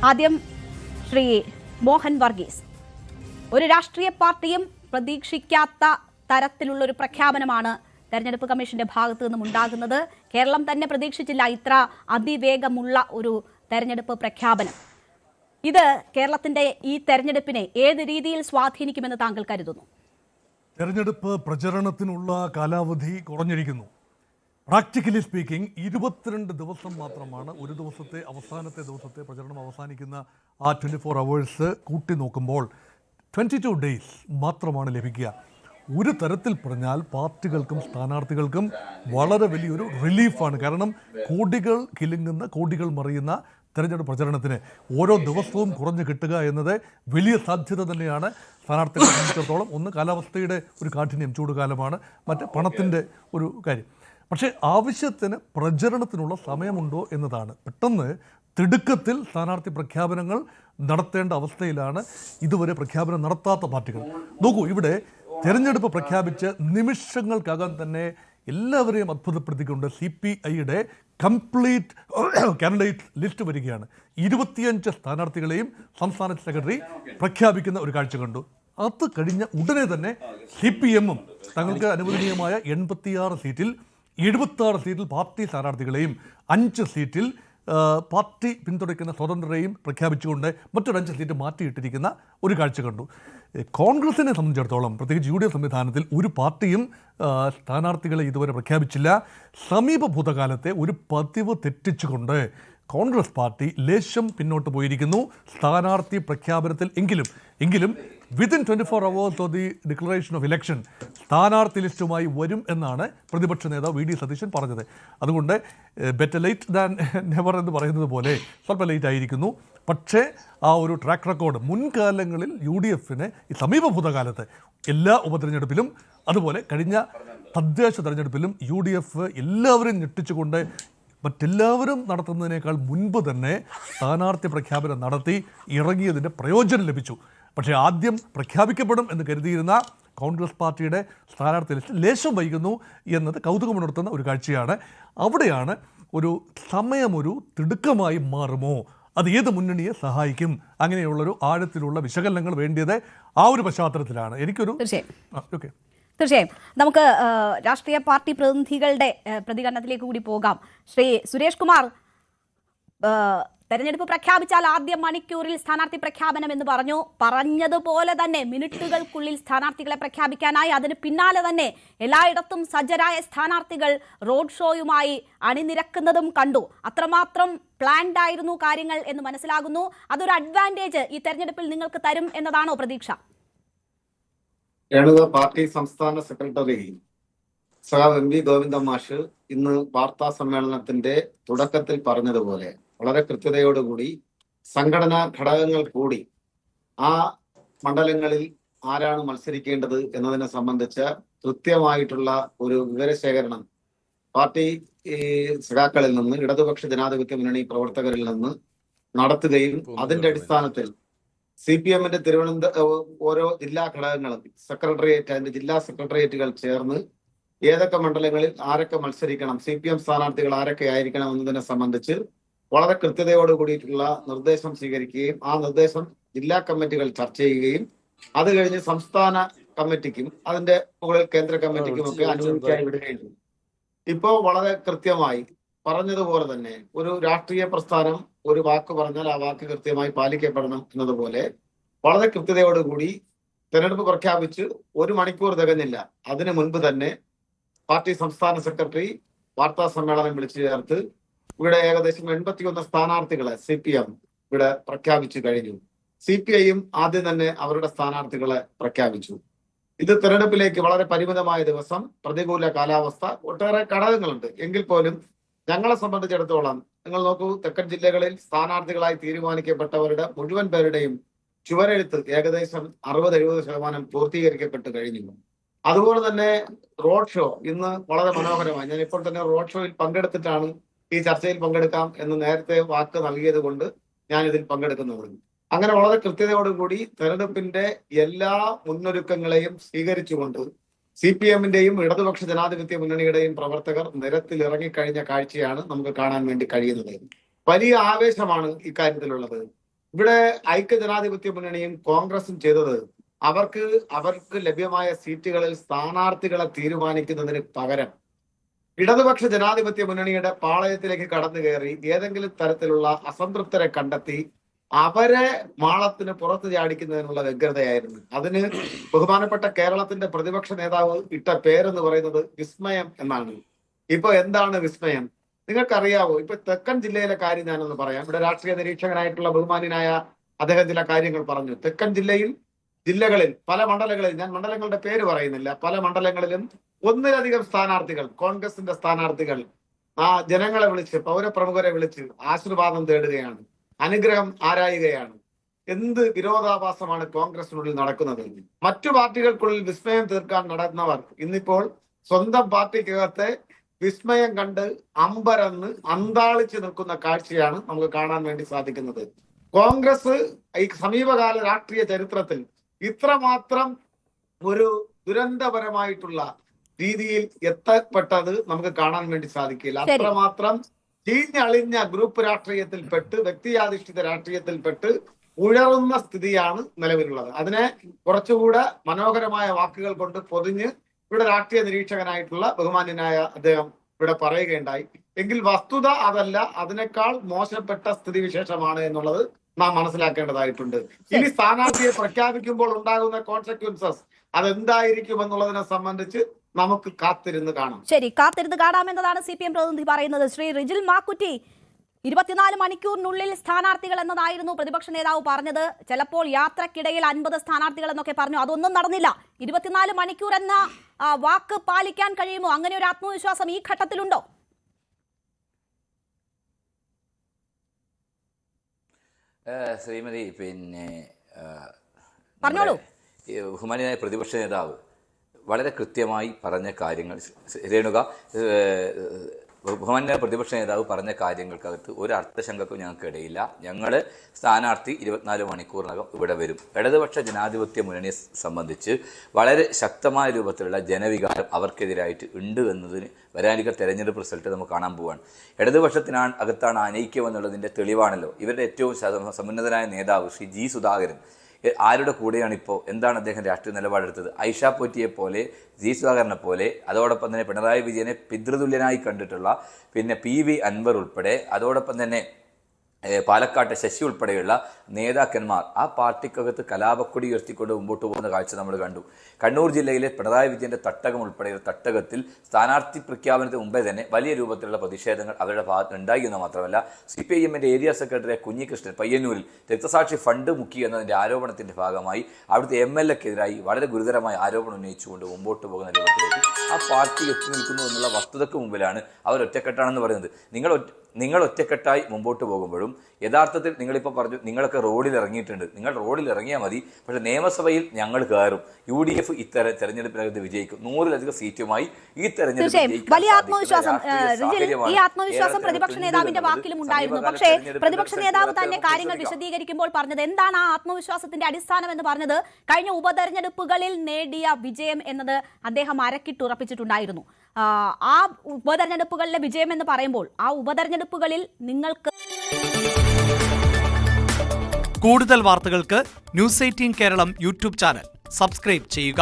ആദ്യം ശ്രീ മോഹൻ വർഗീസ്, ഒരു രാഷ്ട്രീയ പാർട്ടിയും പ്രതീക്ഷിക്കാത്ത തരത്തിലുള്ളൊരു പ്രഖ്യാപനമാണ് തെരഞ്ഞെടുപ്പ് കമ്മീഷന്റെ ഭാഗത്തു നിന്നും ഉണ്ടാകുന്നത്. കേരളം തന്നെ പ്രതീക്ഷിച്ചില്ല ഇത്ര അതിവേഗമുള്ള ഒരു തെരഞ്ഞെടുപ്പ് പ്രഖ്യാപനം. ഇത് കേരളത്തിന്റെ ഈ തെരഞ്ഞെടുപ്പിനെ ഏത് രീതിയിൽ സ്വാധീനിക്കുമെന്ന് താങ്കൾ കരുതുന്നു? തെരഞ്ഞെടുപ്പ് പ്രചരണത്തിനുള്ള കാലാവധി കുറഞ്ഞിരിക്കുന്നു. പ്രാക്ടിക്കലി സ്പീക്കിംഗ് 22 ദിവസം മാത്രമാണ് ഒരു ദിവസത്തെ അവസാനത്തെ ദിവസത്തെ പ്രചരണം അവസാനിക്കുന്ന ആ 24 hours കൂട്ടി നോക്കുമ്പോൾ 22 days മാത്രമാണ് ലഭിക്കുക. ഒരു തരത്തിൽ പറഞ്ഞാൽ പാർട്ടികൾക്കും സ്ഥാനാർത്ഥികൾക്കും വളരെ വലിയൊരു റിലീഫാണ്. കാരണം കോടികൾ കിലുങ്ങുന്ന, കോടികൾ മറിയുന്ന തെരഞ്ഞെടുപ്പ് പ്രചരണത്തിന് ഓരോ ദിവസവും കുറഞ്ഞു കിട്ടുക എന്നത് വലിയ സാധ്യത തന്നെയാണ് സ്ഥാനാർത്ഥികളെ സംബന്ധിച്ചിടത്തോളം. ഒന്ന് കാലാവസ്ഥയുടെ ഒരു കാഠിന്യം, ചൂടുകാലമാണ്, മറ്റ് പണത്തിൻ്റെ ഒരു കാര്യം. പക്ഷേ ആവശ്യത്തിന് പ്രചരണത്തിനുള്ള സമയമുണ്ടോ എന്നതാണ്. പെട്ടെന്ന് തിടുക്കത്തിൽ സ്ഥാനാർത്ഥി പ്രഖ്യാപനങ്ങൾ നടത്തേണ്ട അവസ്ഥയിലാണ് ഇതുവരെ പ്രഖ്യാപനം നടത്താത്ത പാർട്ടികൾ. നോക്കൂ, ഇവിടെ തെരഞ്ഞെടുപ്പ് പ്രഖ്യാപിച്ച് നിമിഷങ്ങൾക്കകം തന്നെ എല്ലാവരെയും അത്ഭുതപ്പെടുത്തിക്കൊണ്ട് CPIയുടെ കംപ്ലീറ്റ് കാൻഡിഡേറ്റ് ലിസ്റ്റ് വരികയാണ്. 25 സ്ഥാനാർത്ഥികളെയും സംസ്ഥാന സെക്രട്ടറി പ്രഖ്യാപിക്കുന്ന ഒരു കാഴ്ച കണ്ടു. അത് കഴിഞ്ഞ ഉടനെ തന്നെ CPM തങ്ങൾക്ക് അനുവദനീയമായ 86 സീറ്റിൽ 76 സീറ്റിൽ പാർട്ടി സ്ഥാനാർത്ഥികളെയും 5 സീറ്റിൽ പാർട്ടി പിന്തുണയ്ക്കുന്ന സ്വതന്ത്രരെയും പ്രഖ്യാപിച്ചുകൊണ്ട് മറ്റൊരു 5 സീറ്റ് മാറ്റിയിട്ടിരിക്കുന്ന ഒരു കാഴ്ച കണ്ടു. കോൺഗ്രസിനെ സംബന്ധിച്ചിടത്തോളം, പ്രത്യേകിച്ച് UDF സംവിധാനത്തിൽ ഒരു പാർട്ടിയും സ്ഥാനാർത്ഥികളെ ഇതുവരെ പ്രഖ്യാപിച്ചില്ല. സമീപ ഭൂതകാലത്തെ ഒരു പതിവ് തെറ്റിച്ചുകൊണ്ട് കോൺഗ്രസ് പാർട്ടി ലേശം പിന്നോട്ട് പോയിരിക്കുന്നു സ്ഥാനാർത്ഥി പ്രഖ്യാപനത്തിൽ. എങ്കിലും within 24 hours of the declaration of election സ്ഥാനാർത്ഥി ലിസ്റ്റുമായി വരും എന്നാണ് പ്രതിപക്ഷ നേതാവ് VD സതീശൻ പറഞ്ഞത്. അതുകൊണ്ട് ബെറ്റർ ലേറ്റ് ദാൻ നെവർ എന്ന് പറയുന്നത് പോലെ സ്വല്പം ലേറ്റ് ആയിരിക്കുന്നു. പക്ഷേ ആ ഒരു ട്രാക്ക് റെക്കോർഡ് മുൻകാലങ്ങളിൽ UDFന് ഈ സമീപ ഭൂതകാലത്ത് എല്ലാ ഉപതെരഞ്ഞെടുപ്പിലും അതുപോലെ കഴിഞ്ഞ തദ്ദേശ തെരഞ്ഞെടുപ്പിലും UDF എല്ലാവരും ഞെട്ടിച്ചുകൊണ്ട് മറ്റെല്ലാവരും നടത്തുന്നതിനേക്കാൾ മുൻപ് തന്നെ സ്ഥാനാർത്ഥി പ്രഖ്യാപനം നടത്തി ഇറങ്ങിയതിൻ്റെ പ്രയോജനം ലഭിച്ചു. പക്ഷേ ആദ്യം പ്രഖ്യാപിക്കപ്പെടും എന്ന് കരുതിയിരുന്ന കോൺഗ്രസ് പാർട്ടിയുടെ സ്ഥാനാർത്ഥി ലിസ്റ്റ് ലേശം വൈകുന്നു എന്നത് കൗതുകമുണർത്തുന്ന ഒരു കാഴ്ചയാണ്. അവിടെയാണ് ഒരു സമയമൊരു തിടുക്കമായി മാറുമോ, അത് ഏത് മുന്നണിയെ സഹായിക്കും, അങ്ങനെയുള്ളൊരു ആഴത്തിലുള്ള വിശകലനങ്ങൾ വേണ്ടിയത് ആ ഒരു പശ്ചാത്തലത്തിലാണ്. എനിക്കൊരു തീർച്ചയായും നമുക്ക് രാഷ്ട്രീയ പാർട്ടി പ്രതിനിധികളുടെ പ്രതികരണത്തിലേക്ക് കൂടി പോകാം. ശ്രീ സുരേഷ് കുമാർ, തെരഞ്ഞെടുപ്പ് പ്രഖ്യാപിച്ചാൽ ആദ്യ മണിക്കൂറിൽ സ്ഥാനാർത്ഥി പ്രഖ്യാപനം എന്ന് പറഞ്ഞതുപോലെ തന്നെ മിനിറ്റുകൾക്കുള്ളിൽ സ്ഥാനാർത്ഥികളെ പ്രഖ്യാപിക്കാനായി അതിന് പിന്നാലെ തന്നെ എല്ലായിടത്തും സജ്ജരായ സ്ഥാനാർത്ഥികൾ റോഡ് ഷോയുമായി അണിനിരക്കുന്നതും കണ്ടു. അത്രമാത്രം പ്ലാൻഡ് ആയിരുന്നു കാര്യങ്ങൾ എന്ന് മനസ്സിലാകുന്നു. അതൊരു അഡ്വാൻറ്റേജ് ഈ തെരഞ്ഞെടുപ്പിൽ നിങ്ങൾക്ക് തരും എന്നതാണോ പ്രതീക്ഷ? പാർട്ടി സംസ്ഥാന സെക്രട്ടറി സഖാവ് MV ഗോവിന്ദൻ മാഷ് ഇന്ന് വാർത്താ സമ്മേളനത്തിന്റെ തുടക്കത്തിൽ പറഞ്ഞതുപോലെ വളരെ കൃത്യതയോടുകൂടി സംഘടനാ ഘടകങ്ങൾ കൂടി ആ മണ്ഡലങ്ങളിൽ ആരാണ് മത്സരിക്കേണ്ടത് എന്നതിനെ സംബന്ധിച്ച കൃത്യമായിട്ടുള്ള ഒരു വിവരശേഖരണം പാർട്ടി സഖാക്കളിൽ നിന്ന്, ഇടതുപക്ഷ ജനാധിപത്യ മുന്നണി പ്രവർത്തകരിൽ നിന്ന് നടത്തുകയും അതിന്റെ അടിസ്ഥാനത്തിൽ CPMന്റെ ഓരോ ജില്ലാ ഘടകങ്ങളും സെക്രട്ടേറിയറ്റ്, അതിന്റെ ജില്ലാ സെക്രട്ടേറിയറ്റുകൾ ചേർന്ന് ഏതൊക്കെ മണ്ഡലങ്ങളിൽ ആരൊക്കെ മത്സരിക്കണം, CPM സ്ഥാനാർത്ഥികൾ ആരൊക്കെ ആയിരിക്കണം എന്നതിനെ സംബന്ധിച്ച് വളരെ കൃത്യതയോട് കൂടിയിട്ടുള്ള നിർദ്ദേശം സ്വീകരിക്കുകയും ആ നിർദ്ദേശം ജില്ലാ കമ്മിറ്റികൾ ചർച്ച ചെയ്യുകയും അത് കഴിഞ്ഞ് സംസ്ഥാന കമ്മിറ്റിക്കും അതിന്റെ മുകളിൽ കേന്ദ്ര കമ്മിറ്റിക്കും ഒക്കെ അനുവദിക്കായി വിടുകയും ചെയ്യും. ഇപ്പോ വളരെ കൃത്യമായി പറഞ്ഞതുപോലെ തന്നെ ഒരു രാഷ്ട്രീയ പ്രസ്ഥാനം ഒരു വാക്ക് പറഞ്ഞാൽ ആ വാക്ക് കൃത്യമായി പാലിക്കപ്പെടണം എന്നതുപോലെ വളരെ കൃത്യതയോടുകൂടി തെരഞ്ഞെടുപ്പ് പ്രഖ്യാപിച്ച് 1 മണിക്കൂർ തികഞ്ഞില്ല. അതിനു മുൻപ് തന്നെ പാർട്ടി സംസ്ഥാന സെക്രട്ടറി വാർത്താ സമ്മേളനം വിളിച്ചു ചേർത്ത് ഇവിടെ ഏകദേശം 81 സ്ഥാനാർത്ഥികളെ CPM ഇവിടെ പ്രഖ്യാപിച്ചു കഴിഞ്ഞു. CPIയും ആദ്യം തന്നെ അവരുടെ സ്ഥാനാർത്ഥികളെ പ്രഖ്യാപിച്ചു. ഇത് തെരഞ്ഞെടുപ്പിലേക്ക് വളരെ പരിമിതമായ ദിവസം, പ്രതികൂല കാലാവസ്ഥ, ഒട്ടേറെ ഘടകങ്ങളുണ്ട്. എങ്കിൽ പോലും ഞങ്ങളെ സംബന്ധിച്ചിടത്തോളം നിങ്ങൾ നോക്കൂ, തെക്കൻ ജില്ലകളിൽ സ്ഥാനാർത്ഥികളായി തീരുമാനിക്കപ്പെട്ടവരുടെ മുഴുവൻ പേരുടെയും ചുവരെഴുത്ത് ഏകദേശം 60-70% പൂർത്തീകരിക്കപ്പെട്ട് കഴിഞ്ഞു. അതുപോലെ തന്നെ റോഡ് ഷോ ഇന്ന് വളരെ മനോഹരമായി, ഞാൻ ഇപ്പോൾ തന്നെ റോഡ് ഷോയിൽ പങ്കെടുത്തിട്ടാണ് ഈ ചർച്ചയിൽ പങ്കെടുക്കാം എന്ന് നേരത്തെ വാക്ക് നൽകിയത് കൊണ്ട് ഞാൻ ഇതിൽ പങ്കെടുക്കുന്നത്. അങ്ങനെ വളരെ കൃത്യതയോടുകൂടി തെരഞ്ഞെടുപ്പിന്റെ എല്ലാ മുന്നൊരുക്കങ്ങളെയും സ്വീകരിച്ചുകൊണ്ട് CPMന്റെയും ഇടതുപക്ഷ ജനാധിപത്യ മുന്നണിയുടെയും പ്രവർത്തകർ നിരത്തിൽ ഇറങ്ങിക്കഴിഞ്ഞ കാഴ്ചയാണ് നമുക്ക് കാണാൻ വേണ്ടി കഴിയുന്നത്. വലിയ ആവേശമാണ് ഇക്കാര്യത്തിലുള്ളത്. ഇവിടെ ഐക്യജനാധിപത്യ മുന്നണിയും കോൺഗ്രസും ചെയ്തത് അവർക്ക് ലഭ്യമായ സീറ്റുകളിൽ സ്ഥാനാർത്ഥികളെ തീരുമാനിക്കുന്നതിന് പകരം ഇടതുപക്ഷ ജനാധിപത്യ മുന്നണിയുടെ പാളയത്തിലേക്ക് കടന്നു കയറി ഏതെങ്കിലും തരത്തിലുള്ള അസംതൃപ്തരെ കണ്ടെത്തി അവരെ മാളത്തിന് പുറത്ത് ചാടിക്കുന്നതിനുള്ള വ്യഗ്രതയായിരുന്നു. അതിന് ബഹുമാനപ്പെട്ട കേരളത്തിന്റെ പ്രതിപക്ഷ നേതാവ് ഇട്ട പേരെന്ന് പറയുന്നത് വിസ്മയം എന്നാണ്. ഇപ്പൊ എന്താണ് വിസ്മയം? നിങ്ങൾക്കറിയാവോ? ഇപ്പൊ തെക്കൻ ജില്ലയിലെ കാര്യം ഞാനൊന്ന് പറയാം. ഇവിടെ രാഷ്ട്രീയ നിരീക്ഷകനായിട്ടുള്ള ബഹുമാനായ അദ്ദേഹം ചില കാര്യങ്ങൾ പറഞ്ഞു. തെക്കൻ ജില്ലകളിൽ പല മണ്ഡലങ്ങളിൽ, ഞാൻ മണ്ഡലങ്ങളുടെ പേര് പറയുന്നില്ല, പല മണ്ഡലങ്ങളിലും ഒന്നിലധികം സ്ഥാനാർത്ഥികൾ, കോൺഗ്രസിന്റെ സ്ഥാനാർത്ഥികൾ ജനങ്ങളെ വിളിച്ച്, പൗരപ്രമുഖരെ വിളിച്ച് ആശീർവാദം തേടുകയാണ്, അനുഗ്രഹം ആരായുകയാണ്. എന്ത് വിരോധാഭാസമാണ് കോൺഗ്രസിനുള്ളിൽ നടക്കുന്നത്? മറ്റു പാർട്ടികൾക്കുള്ളിൽ വിസ്മയം തീർക്കാൻ നടന്നവർ ഇന്നിപ്പോൾ സ്വന്തം പാർട്ടിക്കകത്തെ വിസ്മയം കണ്ട് അമ്പരന്ന് അന്താളിച്ച് നിൽക്കുന്ന കാഴ്ചയാണ് നമുക്ക് കാണാൻ വേണ്ടി സാധിക്കുന്നത്. കോൺഗ്രസ് ഈ സമീപകാല രാഷ്ട്രീയ ചരിത്രത്തിൽ ഇത്രമാത്രം ഒരു ദുരന്തപരമായിട്ടുള്ള രീതിയിൽ എത്തപ്പെട്ടത് നമുക്ക് കാണാൻ വേണ്ടി സാധിക്കില്ല. അത്രമാത്രം ചീഞ്ഞളിഞ്ഞ ഗ്രൂപ്പ് രാഷ്ട്രീയത്തിൽപ്പെട്ട്, വ്യക്തിയാധിഷ്ഠിത രാഷ്ട്രീയത്തിൽപ്പെട്ട് ഉഴറുന്ന സ്ഥിതിയാണ് നിലവിലുള്ളത്. അതിനെ കുറച്ചുകൂടെ മനോഹരമായ വാക്കുകൾ കൊണ്ട് പൊതിഞ്ഞ് ഇവിടെ രാഷ്ട്രീയ നിരീക്ഷകനായിട്ടുള്ള ബഹുമാന്യനായ അദ്ദേഹം ഇവിടെ പറയുകയുണ്ടായി. എങ്കിൽ വസ്തുത അതല്ല, അതിനേക്കാൾ മോശപ്പെട്ട സ്ഥിതിവിശേഷമാണ് എന്നുള്ളത് നാം മനസ്സിലാക്കേണ്ടതായിട്ടുണ്ട്. ഇനി സ്ഥാനാർത്ഥിയെ പ്രഖ്യാപിക്കുമ്പോൾ ഉണ്ടാകുന്ന കോൺസിക്വൻസസ് അതെന്തായിരിക്കും എന്നുള്ളതിനെ സംബന്ധിച്ച് നമുക്ക് കാത്തിരുന്ന് കാണാം. ശരി, കാത്തിരുന്ന് കാണാമെന്നതാണ് CPM പ്രതിനിധി പറയുന്നത്. ശ്രീ റിജിൽ മാക്കുറ്റി, 24 മണിക്കൂറിനുള്ളിൽ സ്ഥാനാർത്ഥികൾ എന്നതായിരുന്നു പ്രതിപക്ഷ നേതാവ് പറഞ്ഞത്. ചിലപ്പോൾ യാത്രക്കിടയിൽ 50 സ്ഥാനാർത്ഥികൾ എന്നൊക്കെ പറഞ്ഞു. അതൊന്നും നടന്നില്ല. 24 മണിക്കൂർ എന്ന വാക്ക് പാലിക്കാൻ കഴിയുമോ? അങ്ങനെ ഒരു ആത്മവിശ്വാസം ഈ ഘട്ടത്തിലുണ്ടോ? ശ്രീമതി, പറഞ്ഞോളൂ. ബഹുമാനിയായ പ്രതിപക്ഷ നേതാവ് വളരെ കൃത്യമായി പറഞ്ഞ കാര്യങ്ങൾ, രേണുക, ബഹുമാന്യ പ്രതിപക്ഷ നേതാവ് പറഞ്ഞ കാര്യങ്ങൾക്കകത്ത് ഒരു അർത്ഥശങ്കക്കും ഞങ്ങൾക്ക് ഇടയില്ല. ഞങ്ങൾ സ്ഥാനാർത്ഥി 24 മണിക്കൂറിനകം ഇവിടെ വരും. ഇടതുപക്ഷ ജനാധിപത്യ മുന്നണിയെ സംബന്ധിച്ച് വളരെ ശക്തമായ രൂപത്തിലുള്ള ജനവികാരം അവർക്കെതിരായിട്ട് ഉണ്ട് എന്നതിന് വരാനിരിക്കുന്ന തെരഞ്ഞെടുപ്പ് റിസൾട്ട് നമുക്ക് കാണാൻ പോവുകയാണ്. ഇടതുപക്ഷത്തിനാണ് അകത്താണ് അനൈക്യം എന്നുള്ളതിൻ്റെ തെളിവാണല്ലോ ഇവരുടെ ഏറ്റവും സമുന്നതനായ നേതാവ് ശ്രീ G. സുധാകരൻ. ആരുടെ കൂടെയാണ് ഇപ്പോൾ? എന്താണ് അദ്ദേഹം രാഷ്ട്രീയ നിലപാടെടുത്തത്? ഐഷ പോറ്റിയെ പോലെ, G. സുധാകരനെ പോലെ, അതോടൊപ്പം തന്നെ പിണറായി വിജയനെ പിതൃതുല്യനായി കണ്ടിട്ടുള്ള PV അൻവർ ഉൾപ്പെടെ, അതോടൊപ്പം തന്നെ പാലക്കാട്ടെ ശശി ഉൾപ്പെടെയുള്ള നേതാക്കന്മാർ ആ പാർട്ടിക്കകത്ത് കലാപക്കൊടി ഉയർത്തിക്കൊണ്ട് മുമ്പോട്ട് പോകുന്ന കാഴ്ച നമ്മൾ കണ്ടു. കണ്ണൂർ ജില്ലയിലെ പിണറായി വിജയന്റെ തട്ടകം ഉൾപ്പെടെയുള്ള തട്ടകത്തിൽ സ്ഥാനാർത്ഥി പ്രഖ്യാപനത്തിന് മുമ്പേ തന്നെ വലിയ രൂപത്തിലുള്ള പ്രതിഷേധങ്ങൾ അവരുടെ ഭാഗത്ത് ഉണ്ടായി എന്ന് മാത്രമല്ല, CPIMന്റെ ഏരിയ സെക്രട്ടറി കുഞ്ഞികൃഷ്ണൻ പയ്യന്നൂരിൽ രക്തസാക്ഷി ഫണ്ട് മുക്കി എന്നതിൻ്റെ ആരോപണത്തിന്റെ ഭാഗമായി അവിടുത്തെ MLAക്കെതിരായി വളരെ ഗുരുതരമായ ആരോപണം ഉന്നയിച്ചുകൊണ്ട് മുമ്പോട്ട് പോകുന്ന രൂപത്തിലേക്ക് ആ പാർട്ടി എത്തി നിൽക്കുന്നു എന്നുള്ള വസ്തുതയ്ക്ക് മുമ്പിലാണ് അവർ ഒറ്റക്കെട്ടാണെന്ന് പറയുന്നത്. നിങ്ങൾ ഒറ്റക്കെട്ടായി മുമ്പോട്ട് പോകുമ്പോഴും യഥാർത്ഥത്തിൽ നിങ്ങളിപ്പോൾ പറഞ്ഞു നിങ്ങളൊക്കെ റോഡിൽ ഇറങ്ങിയിട്ടുണ്ട്. നിങ്ങൾ റോഡിൽ ഇറങ്ങിയാൽ മതി, പക്ഷേ നിയമസഭയിൽ ഞങ്ങൾ കയറും. UDF തെരഞ്ഞെടുപ്പിനകത്ത് വിജയിക്കും. 100-ലധികം സീറ്റുമായി ഈ തെരഞ്ഞെടുപ്പ് വലിയ ആത്മവിശ്വാസം. ഈ ആത്മവിശ്വാസം പ്രതിപക്ഷ നേതാവിന്റെ വാക്കിലും ഉണ്ടായിരുന്നു. പക്ഷേ പ്രതിപക്ഷ നേതാവ് തന്നെ കാര്യങ്ങൾ വിശദീകരിക്കുമ്പോൾ പറഞ്ഞത് എന്താണ് ആ ആത്മവിശ്വാസത്തിന്റെ അടിസ്ഥാനം എന്ന് പറഞ്ഞത് കഴിഞ്ഞ ഉപതെരഞ്ഞെടുപ്പുകളിൽ നേടിയ വിജയം എന്നത് അദ്ദേഹം അരക്കിട്ടുറപ്പിച്ചിട്ടുണ്ടായിരുന്നു. ആ ഉപതെരഞ്ഞെടുപ്പുകളിലെ വിജയം എന്ന് പറയുമ്പോൾ ആ ഉപതെരഞ്ഞെടുപ്പുകളിൽ നിങ്ങൾക്ക് കൂടുതൽ വാർത്തകൾക്ക് News 18 Keralam YouTube channel subscribe ചെയ്യുക.